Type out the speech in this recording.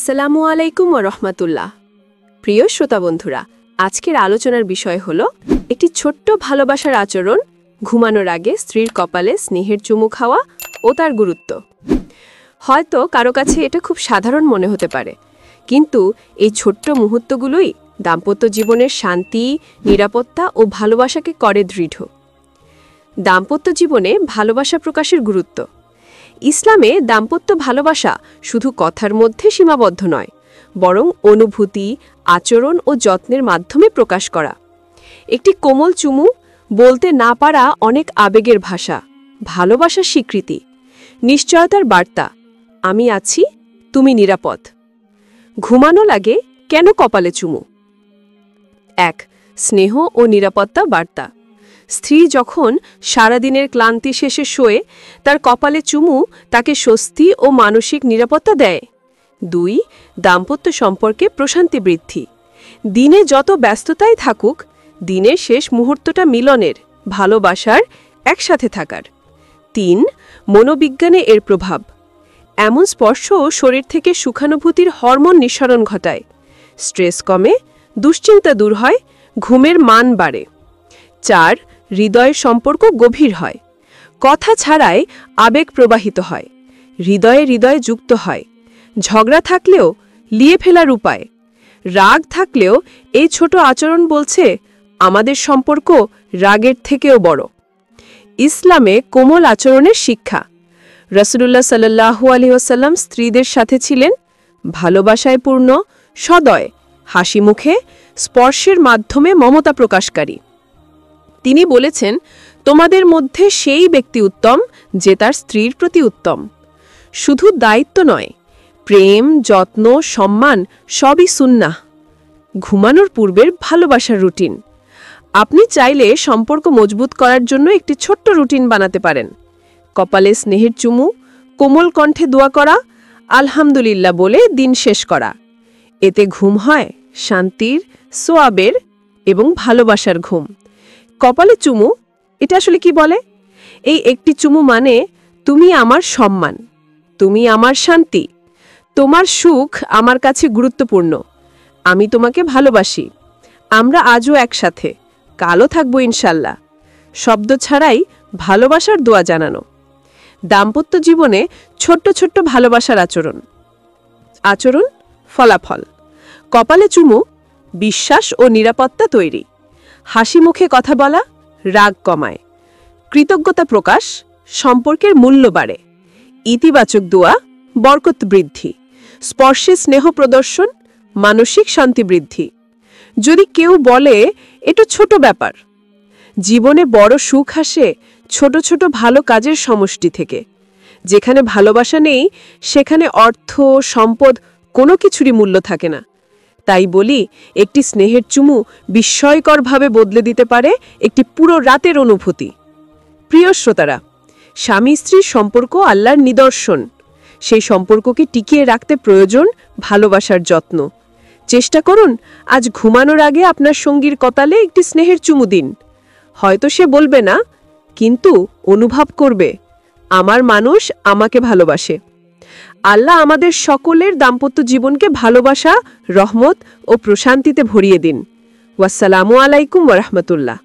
আসসালামু আলাইকুম ওয়া রাহমাতুল্লাহ। প্রিয় শ্রোতা বন্ধুরা, আজকের আলোচনার বিষয় হলো একটি ছোট্ট ভালোবাসার আচরণ, ঘুমানোর আগে স্ত্রীর কপালে স্নেহের চুমু খাওয়া ও তার গুরুত্ব। হয়তো কারো কাছে এটা খুব সাধারণ মনে হতে পারে, কিন্তু এই ছোট্ট মুহূর্তগুলোই দাম্পত্য জীবনের শান্তি, নিরাপত্তা ও ভালোবাসাকে করে দৃঢ়। দাম্পত্য জীবনে ভালোবাসা প্রকাশের গুরুত্ব। ইসলামে দাম্পত্য ভালোবাসা শুধু কথার মধ্যে সীমাবদ্ধ নয়, বরং অনুভূতি, আচরণ ও যত্নের মাধ্যমে প্রকাশ করা। একটি কোমল চুমু, বলতে না পারা অনেক আবেগের ভাষা, ভালোবাসার স্বীকৃতি, নিশ্চয়তার বার্তা, আমি আছি, তুমি নিরাপদ। ঘুমানো লাগে কেন কপালে চুমু? ১. স্নেহ ও নিরাপত্তা বার্তা। স্ত্রী যখন সারাদিনের ক্লান্তি শেষে শোয়ে, তার কপালে চুমু তাকে স্বস্তি ও মানসিক নিরাপত্তা দেয়। ২. দাম্পত্য সম্পর্কে প্রশান্তি বৃদ্ধি। দিনে যত ব্যস্ততাই থাকুক, দিনের শেষ মুহূর্তটা মিলনের, ভালোবাসার, একসাথে থাকার। ৩. মনোবিজ্ঞানে এর প্রভাব। এমন স্পর্শ শরীর থেকে সুখানুভূতির হরমোন নিঃসরণ ঘটায়। স্ট্রেস কমে, দুশ্চিন্তা দূর হয়, ঘুমের মান বাড়ে। ৪. হৃদয়ের সম্পর্ক গভীর হয়। কথা ছাড়াই আবেগ প্রবাহিত হয়, হৃদয়ে হৃদয়ে যুক্ত হয়। ঝগড়া থাকলেও লিয়ে ফেলার উপায়, রাগ থাকলেও এই ছোট আচরণ বলছে আমাদের সম্পর্ক রাগের থেকেও বড়। ইসলামে কোমল আচরণের শিক্ষা। রাসূলুল্লাহ সাল্লাল্লাহু আলাইহি ওয়াসাল্লাম স্ত্রীদের সাথে ছিলেন ভালোবাসায় পূর্ণ, সদয়, হাসি মুখে, স্পর্শের মাধ্যমে মমতা প্রকাশকারী। তিনি বলেছেন, তোমাদের মধ্যে সেই ব্যক্তি উত্তম যে তার স্ত্রীর প্রতি উত্তম। শুধু দায়িত্ব নয়, প্রেম, যত্ন, সম্মান সবই সুন্নাহ। ঘুমানোর পূর্বের ভালোবাসার রুটিন। আপনি চাইলে সম্পর্ক মজবুত করার জন্য একটি ছোট্ট রুটিন বানাতে পারেন। কপালে স্নেহের চুমু, কোমল কণ্ঠে দোয়া করা, আলহামদুলিল্লাহ বলে দিন শেষ করা। এতে ঘুম হয় শান্তির, সোয়াবের এবং ভালোবাসার ঘুম। কপালে চুমু, এটা আসলে কি বলে? এই একটি চুমু মানে তুমি আমার সম্মান, তুমি আমার শান্তি, তোমার সুখ আমার কাছে গুরুত্বপূর্ণ, আমি তোমাকে ভালোবাসি, আমরা আজও একসাথে, কালও থাকবো ইনশাল্লাহ। শব্দ ছাড়াই ভালোবাসার দোয়া জানানো। দাম্পত্য জীবনে ছোট্ট ছোট্ট ভালোবাসার আচরণ। আচরণ, ফলাফল। কপালে চুমু, বিশ্বাস ও নিরাপত্তা তৈরি। হাসি মুখে কথা বলা, রাগ কমায়। কৃতজ্ঞতা প্রকাশ, সম্পর্কের মূল্য বাড়ে। ইতিবাচক দোয়া, বরকত বৃদ্ধি। স্পর্শে স্নেহ প্রদর্শন, মানসিক শান্তি বৃদ্ধি। যদি কেউ বলে এটা ছোট ব্যাপার, জীবনে বড় সুখ আসে ছোট ছোট ভালো কাজের সমষ্টি থেকে। যেখানে ভালোবাসা নেই, সেখানে অর্থ, সম্পদ কোনো কিছুরই মূল্য থাকে না। তাই বলি, একটি স্নেহের চুমু বিস্ময়করভাবে বদলে দিতে পারে একটি পুরো রাতের অনুভূতি। প্রিয় শ্রোতারা, স্বামী স্ত্রীর সম্পর্ক আল্লাহর নিদর্শন। সেই সম্পর্ককে টিকিয়ে রাখতে প্রয়োজন ভালোবাসার যত্ন। চেষ্টা করুন আজ ঘুমানোর আগে আপনার সঙ্গীর কপালে একটি স্নেহের চুমু দিন। হয়তো সে বলবে না, কিন্তু অনুভব করবে আমার মানুষ আমাকে ভালোবাসে। আল্লাহ আমাদের সকলের দাম্পত্য জীবনকে ভালোবাসা, রহমত ও প্রশান্তিতে ভরিয়ে দিন। ওয়াসসালামু আলাইকুম ওয়া রাহমাতুল্লাহ।